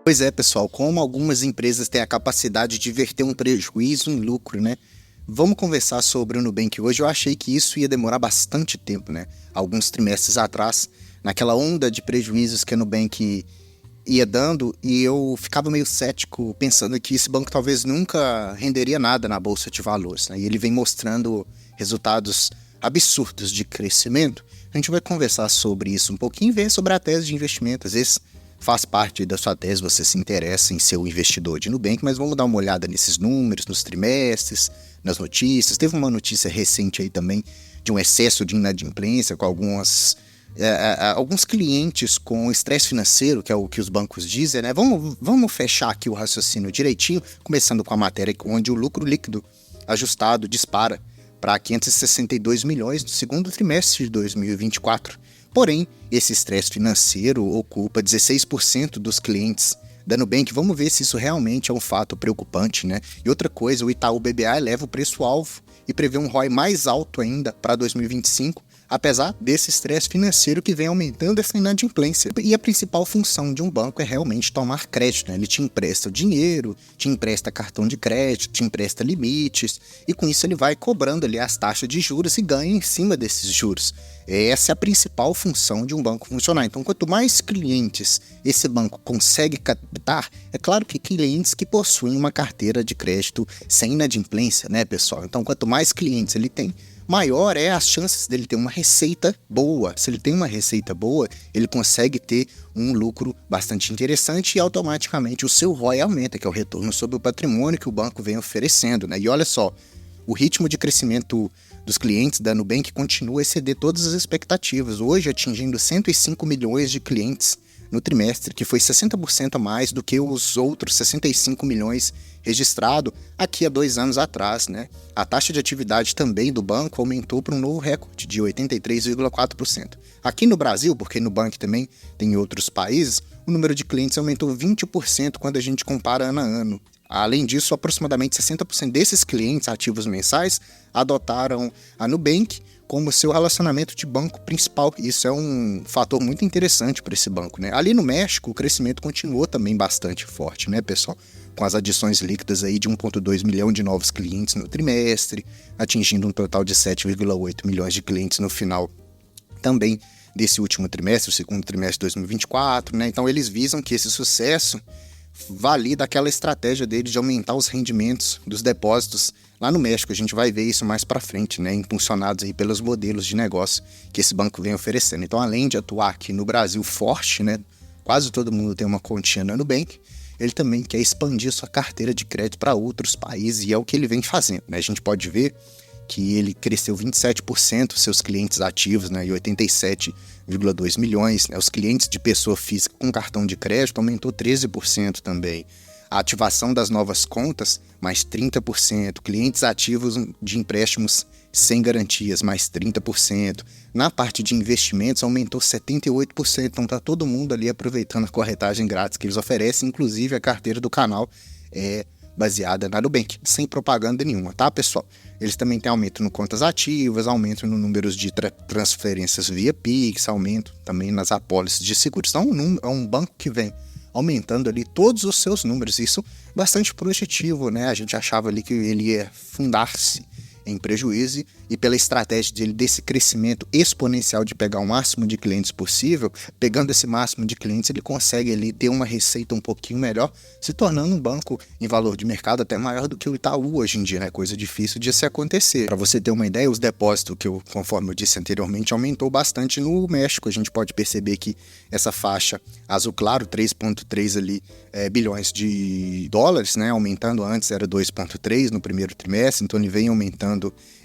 Pois é, pessoal, como algumas empresas têm a capacidade de verter um prejuízo em lucro, né? Vamos conversar sobre o Nubank hoje. Eu achei que isso ia demorar bastante tempo, né? Alguns trimestres atrás, naquela onda de prejuízos que a Nubank ia dando, e eu ficava meio cético, pensando que esse banco talvez nunca renderia nada na bolsa de valores, né? E ele vem mostrando resultados absurdos de crescimento. A gente vai conversar sobre isso um pouquinho e ver sobre a tese de investimento. Às vezes faz parte da sua tese, você se interessa em ser um investidor de Nubank, mas vamos dar uma olhada nesses números, nos trimestres, nas notícias. Teve uma notícia recente aí também de um excesso de inadimplência com alguns clientes com estresse financeiro, que é o que os bancos dizem, né? Vamos fechar aqui o raciocínio direitinho, começando com a matéria onde o lucro líquido ajustado dispara para 562 milhões no segundo trimestre de 2024. Porém, esse estresse financeiro ocupa 16% dos clientes da Nubank. Vamos ver se isso realmente é um fato preocupante, né? E outra coisa, o Itaú BBA eleva o preço-alvo e prevê um ROI mais alto ainda para 2025, apesar desse estresse financeiro que vem aumentando essa inadimplência. E a principal função de um banco é realmente tomar crédito, né? Ele te empresta o dinheiro, te empresta cartão de crédito, te empresta limites, e com isso ele vai cobrando ali as taxas de juros e ganha em cima desses juros. Essa é a principal função de um banco funcionar. Então, quanto mais clientes esse banco consegue captar, é claro que clientes que possuem uma carteira de crédito sem inadimplência, né, pessoal? Então, quanto mais clientes ele tem, maior é as chances dele ter uma receita boa. Se ele tem uma receita boa, ele consegue ter um lucro bastante interessante e automaticamente o seu ROI aumenta, que é o retorno sobre o patrimônio que o banco vem oferecendo, né? E olha só, o ritmo de crescimento dos clientes da Nubank continua a exceder todas as expectativas, hoje atingindo 105 milhões de clientes no trimestre, que foi 60% a mais do que os outros 65 milhões registrado aqui há 2 anos atrás, né? A taxa de atividade também do banco aumentou para um novo recorde de 83,4%. Aqui no Brasil, porque Nubank também tem em outros países, o número de clientes aumentou 20% quando a gente compara ano a ano. Além disso, aproximadamente 60% desses clientes ativos mensais adotaram a Nubank como seu relacionamento de banco principal. Isso é um fator muito interessante para esse banco, né? Ali no México, o crescimento continuou também bastante forte, né, pessoal? Com as adições líquidas aí de 1,2 milhão de novos clientes no trimestre, atingindo um total de 7,8 milhões de clientes no final também desse último trimestre, o segundo trimestre de 2024, né? Então eles visam que esse sucesso valida aquela estratégia dele de aumentar os rendimentos dos depósitos lá no México. A gente vai ver isso mais para frente, né, impulsionados aí pelos modelos de negócio que esse banco vem oferecendo. Então, além de atuar aqui no Brasil forte, né, quase todo mundo tem uma continha no Nubank, ele também quer expandir sua carteira de crédito para outros países, e é o que ele vem fazendo, né? A gente pode ver que ele cresceu 27% seus clientes ativos, né, e 87,2 milhões. Né, os clientes de pessoa física com cartão de crédito aumentou 13% também. A ativação das novas contas, mais 30%. Clientes ativos de empréstimos sem garantias, mais 30%. Na parte de investimentos, aumentou 78%. Então está todo mundo ali aproveitando a corretagem grátis que eles oferecem, inclusive a carteira do canal é baseada na Nubank, sem propaganda nenhuma, tá, pessoal? Eles também têm aumento no contas ativas, aumento no número de transferências via Pix, aumento também nas apólices de seguros. Então, é um banco que vem aumentando ali todos os seus números. Isso bastante positivo, né? A gente achava ali que ele ia fundar-se em prejuízo, e pela estratégia dele desse crescimento exponencial de pegar o máximo de clientes possível, pegando esse máximo de clientes, ele consegue ali ter uma receita um pouquinho melhor, se tornando um banco em valor de mercado até maior do que o Itaú hoje em dia, né? Coisa difícil de se acontecer. Para você ter uma ideia, os depósitos, conforme eu disse anteriormente, aumentou bastante no México. A gente pode perceber que essa faixa azul claro, 3,3 ali, bilhões de dólares, né? Aumentando, antes era 2,3 no primeiro trimestre, então ele vem aumentando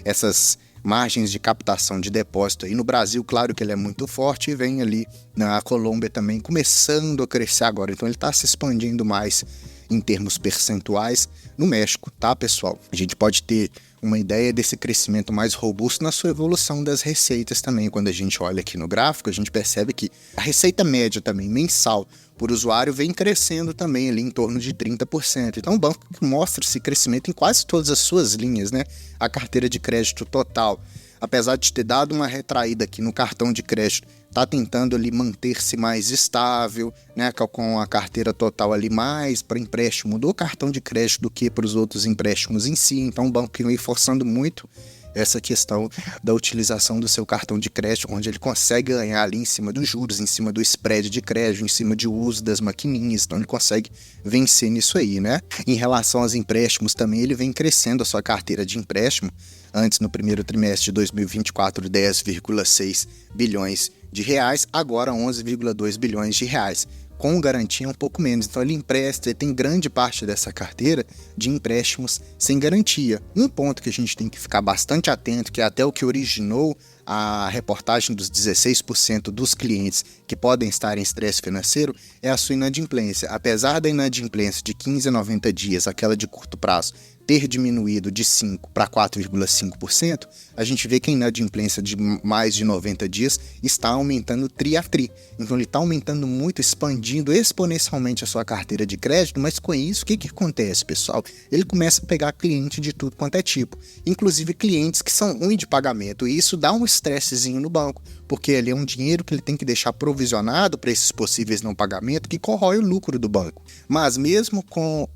essas margens de captação de depósito aí. No Brasil, claro que ele é muito forte, e vem ali na Colômbia também começando a crescer agora, então ele está se expandindo mais em termos percentuais no México, tá, pessoal? A gente pode ter uma ideia desse crescimento mais robusto na sua evolução das receitas também. Quando a gente olha aqui no gráfico, a gente percebe que a receita média também mensal por usuário vem crescendo também ali em torno de 30%. Então o banco mostra esse crescimento em quase todas as suas linhas, né? A carteira de crédito total, apesar de ter dado uma retraída aqui no cartão de crédito, está tentando ali manter-se mais estável, né, com a carteira total ali mais para empréstimo do cartão de crédito do que para os outros empréstimos em si. Então o banco vem forçando muito essa questão da utilização do seu cartão de crédito, onde ele consegue ganhar ali em cima dos juros, em cima do spread de crédito, em cima de uso das maquininhas, então ele consegue vencer nisso aí, né? Em relação aos empréstimos também, ele vem crescendo a sua carteira de empréstimo, antes no primeiro trimestre de 2024, 10,6 bilhões de reais, agora 11,2 bilhões de reais. Com garantia um pouco menos, então ele empresta, ele tem grande parte dessa carteira de empréstimos sem garantia. Um ponto que a gente tem que ficar bastante atento, que é até o que originou a reportagem dos 16% dos clientes que podem estar em estresse financeiro, é a sua inadimplência. Apesar da inadimplência de 15 a 90 dias, aquela de curto prazo, ter diminuído de 5% para 4,5%, a gente vê que a inadimplência de mais de 90 dias está aumentando tri a tri. Então ele está aumentando muito, expandindo exponencialmente a sua carteira de crédito, mas com isso, o que acontece, pessoal? Ele começa a pegar cliente de tudo quanto é tipo, inclusive clientes que são ruins de pagamento, e isso dá um estressezinho no banco, porque ali é um dinheiro que ele tem que deixar provisionado para esses possíveis não pagamentos que corrói o lucro do banco. Mas mesmo com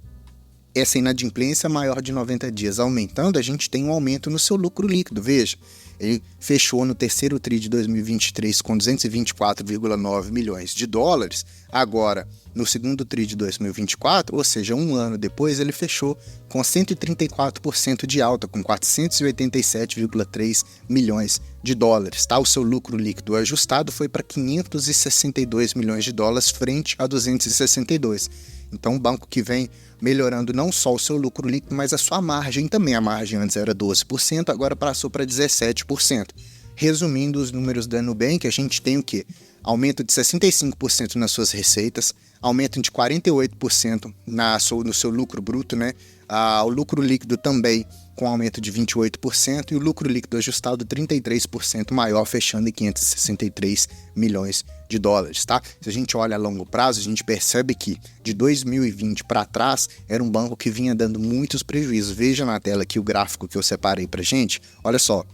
essa inadimplência maior de 90 dias aumentando, a gente tem um aumento no seu lucro líquido. Veja, ele fechou no terceiro TRI de 2023 com 224,9 milhões de dólares. Agora, no segundo TRI de 2024, ou seja, um ano depois, ele fechou com 134% de alta, com 487,3 milhões de dólares. Tá? O seu lucro líquido ajustado foi para 562 milhões de dólares frente a 262. Então, um banco que vem melhorando não só o seu lucro líquido, mas a sua margem também. A margem antes era 12%, agora passou para 17%. Resumindo os números da Nubank, a gente tem o quê? Aumento de 65% nas suas receitas, aumento de 48% no seu lucro bruto, né? O lucro líquido também com aumento de 28% e o lucro líquido ajustado 33% maior, fechando em 563 milhões de dólares, tá? Se a gente olha a longo prazo, a gente percebe que de 2020 para trás era um banco que vinha dando muitos prejuízos. Veja na tela aqui o gráfico que eu separei pra gente. Olha só,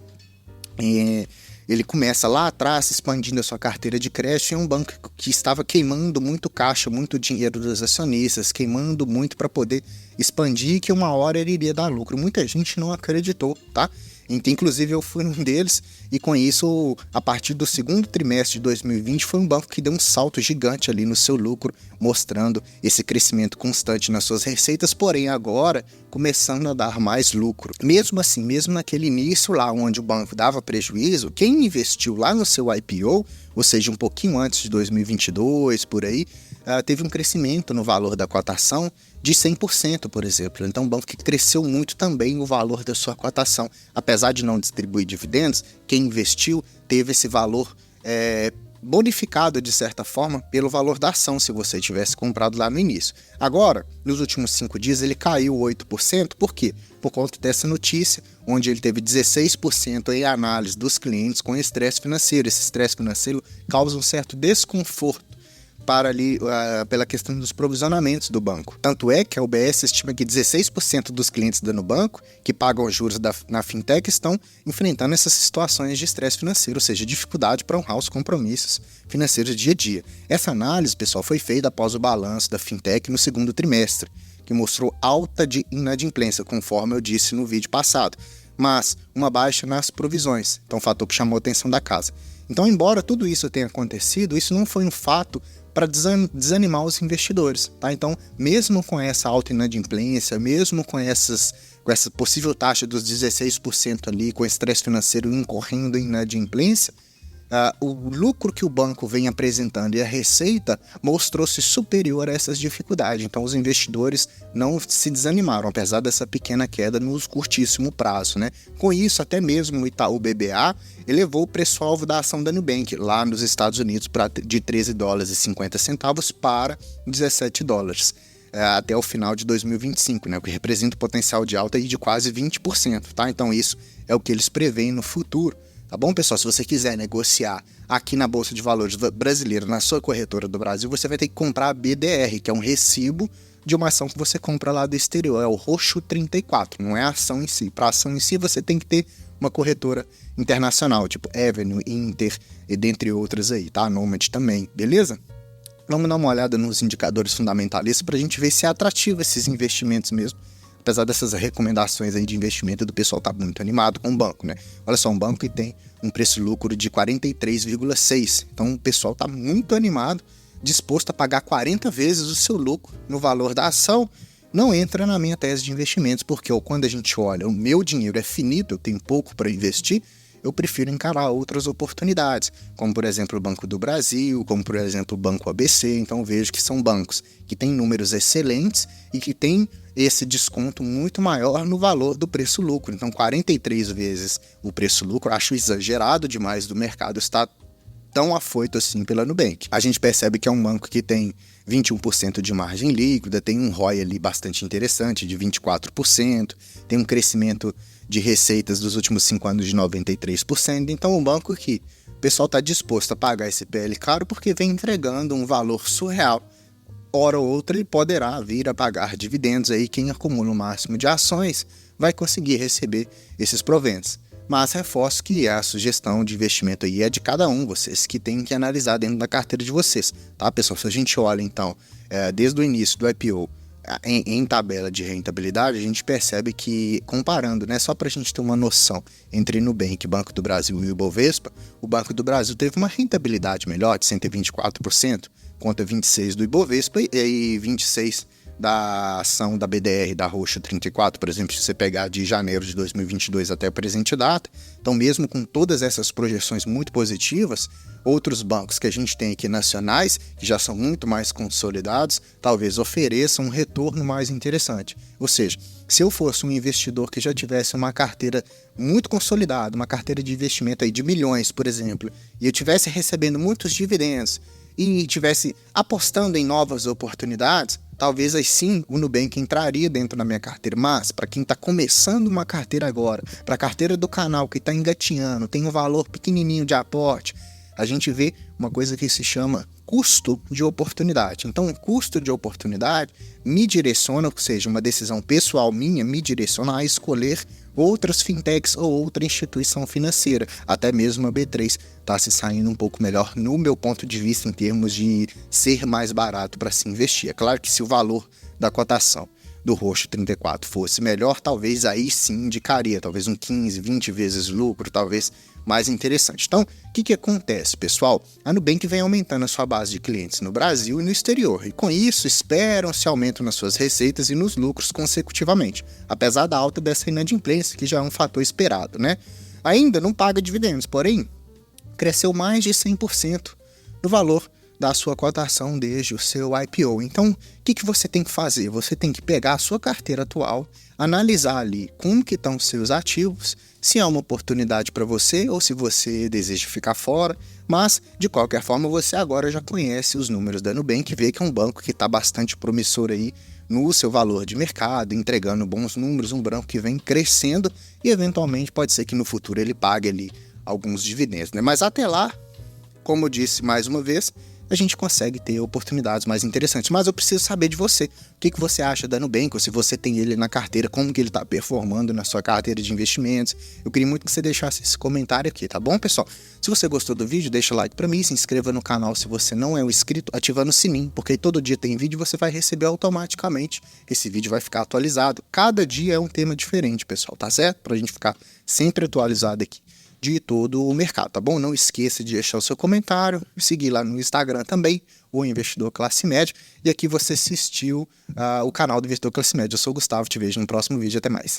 ele começa lá atrás expandindo a sua carteira de crédito, e é um banco que estava queimando muito caixa, muito dinheiro dos acionistas, queimando muito para poder expandir, que uma hora ele iria dar lucro. Muita gente não acreditou, tá? Então, inclusive eu fui um deles, e com isso, a partir do segundo trimestre de 2020, foi um banco que deu um salto gigante ali no seu lucro, mostrando esse crescimento constante nas suas receitas, porém agora começando a dar mais lucro. Mesmo assim, mesmo naquele início lá onde o banco dava prejuízo, quem investiu lá no seu IPO, ou seja, um pouquinho antes de 2022, por aí, teve um crescimento no valor da cotação de 100%, por exemplo. Então, um banco que cresceu muito também o valor da sua cotação. Apesar de não distribuir dividendos, quem investiu teve esse valor bonificado, de certa forma, pelo valor da ação, se você tivesse comprado lá no início. Agora, nos últimos 5 dias, ele caiu 8%. Por quê? Por conta dessa notícia, onde ele teve 16% em análise dos clientes com estresse financeiro. Esse estresse financeiro causa um certo desconforto pela questão dos provisionamentos do banco. Tanto é que a UBS estima que 16% dos clientes do Nubanco, que pagam os juros na fintech, estão enfrentando essas situações de estresse financeiro, ou seja, dificuldade para honrar os compromissos financeiros dia a dia. Essa análise, pessoal, foi feita após o balanço da fintech no segundo trimestre, que mostrou alta de inadimplência, conforme eu disse no vídeo passado, mas uma baixa nas provisões, então um fator que chamou a atenção da casa. Então, embora tudo isso tenha acontecido, isso não foi um fato para desanimar os investidores, tá? Então, mesmo com essa alta inadimplência, mesmo com essa possível taxa dos 16% ali, com estresse financeiro incorrendo em inadimplência, o lucro que o banco vem apresentando e a receita mostrou-se superior a essas dificuldades. Então, os investidores não se desanimaram, apesar dessa pequena queda no curtíssimo prazo, né? Com isso, até mesmo o Itaú BBA elevou o preço-alvo da ação da Nubank lá nos Estados Unidos de $13,50 para $17 até o final de 2025, né? O que representa um potencial de alta aí de quase 20%, tá? Então, isso é o que eles preveem no futuro. Tá bom, pessoal? Se você quiser negociar aqui na Bolsa de Valores brasileira, na sua corretora do Brasil, você vai ter que comprar a BDR, que é um recibo de uma ação que você compra lá do exterior. É o roxo 34, não é a ação em si. Para a ação em si, você tem que ter uma corretora internacional, tipo Avenue, Inter, e dentre outras aí, tá? Nomad também, beleza? Vamos dar uma olhada nos indicadores fundamentalistas para a gente ver se é atrativo esses investimentos mesmo. Apesar dessas recomendações aí de investimento, do pessoal tá muito animado com o banco, né? Olha só, um banco que tem um preço-lucro de 43,6. Então o pessoal tá muito animado, disposto a pagar 40 vezes o seu lucro no valor da ação. Não entra na minha tese de investimentos, porque quando a gente olha, o meu dinheiro é finito, eu tenho pouco para investir, eu prefiro encarar outras oportunidades, como por exemplo o Banco do Brasil, como por exemplo o Banco ABC. Então vejo que são bancos que têm números excelentes e que têm esse desconto muito maior no valor do preço-lucro. Então 43 vezes o preço-lucro, acho exagerado demais do mercado estar tão afoito assim pela Nubank. A gente percebe que é um banco que tem 21% de margem líquida, tem um ROI ali bastante interessante, de 24%, tem um crescimento de receitas dos últimos 5 anos de 93%. Então, um banco que o pessoal está disposto a pagar esse PL caro porque vem entregando um valor surreal. Hora ou outra ele poderá vir a pagar dividendos, aí quem acumula o máximo de ações vai conseguir receber esses proventos. Mas reforço que a sugestão de investimento aí é de cada um, vocês que têm que analisar dentro da carteira de vocês, tá, pessoal? Se a gente olha, então, desde o início do IPO em tabela de rentabilidade, a gente percebe que, comparando, né, só para a gente ter uma noção entre Nubank, Banco do Brasil e o Ibovespa, o Banco do Brasil teve uma rentabilidade melhor, de 124%, contra 26% do Ibovespa e 26% da ação da BDR, da Roxa 34, por exemplo, se você pegar de janeiro de 2022 até a presente data. Então, mesmo com todas essas projeções muito positivas, outros bancos que a gente tem aqui nacionais, que já são muito mais consolidados, talvez ofereçam um retorno mais interessante. Ou seja, se eu fosse um investidor que já tivesse uma carteira muito consolidada, uma carteira de investimento aí de milhões, por exemplo, e eu tivesse recebendo muitos dividendos e tivesse apostando em novas oportunidades, talvez aí sim o Nubank entraria dentro da minha carteira. Mas para quem está começando uma carteira agora, para a carteira do canal que está engatinhando, tem um valor pequenininho de aporte, a gente vê uma coisa que se chama custo de oportunidade. Então, o custo de oportunidade me direciona, ou seja, uma decisão pessoal minha me direciona a escolher outras fintechs ou outra instituição financeira. Até mesmo a B3 está se saindo um pouco melhor no meu ponto de vista em termos de ser mais barato para se investir. É claro que se o valor da cotação do Roxo 34 fosse melhor, talvez aí sim indicaria, talvez um 15, 20 vezes lucro, talvez mais interessante. Então, o que acontece, pessoal? A Nubank vem aumentando a sua base de clientes no Brasil e no exterior, e com isso esperam-se aumento nas suas receitas e nos lucros consecutivamente, apesar da alta dessa inadimplência, que já é um fator esperado, né? Ainda não paga dividendos, porém, cresceu mais de 100% no valor da sua cotação desde o seu IPO. Então, o que você tem que fazer? Você tem que pegar a sua carteira atual, analisar ali como que estão os seus ativos, se é uma oportunidade para você ou se você deseja ficar fora, mas, de qualquer forma, você agora já conhece os números da Nubank, vê que é um banco que está bastante promissor aí no seu valor de mercado, entregando bons números, um banco que vem crescendo e, eventualmente, pode ser que no futuro ele pague ali alguns dividendos, né? Mas até lá, como eu disse mais uma vez, a gente consegue ter oportunidades mais interessantes. Mas eu preciso saber de você. O que você acha da Nubank? Ou se você tem ele na carteira, como que ele está performando na sua carteira de investimentos? Eu queria muito que você deixasse esse comentário aqui, tá bom, pessoal? Se você gostou do vídeo, deixa o like para mim, se inscreva no canal se você não é um inscrito, ativando o sininho, porque todo dia tem vídeo e você vai receber automaticamente. Esse vídeo vai ficar atualizado. Cada dia é um tema diferente, pessoal, tá certo? Pra gente ficar sempre atualizado aqui de todo o mercado, tá bom? Não esqueça de deixar o seu comentário, seguir lá no Instagram também, o Investidor Classe Média. E aqui você assistiu o canal do Investidor Classe Média. Eu sou o Gustavo, te vejo no próximo vídeo, até mais.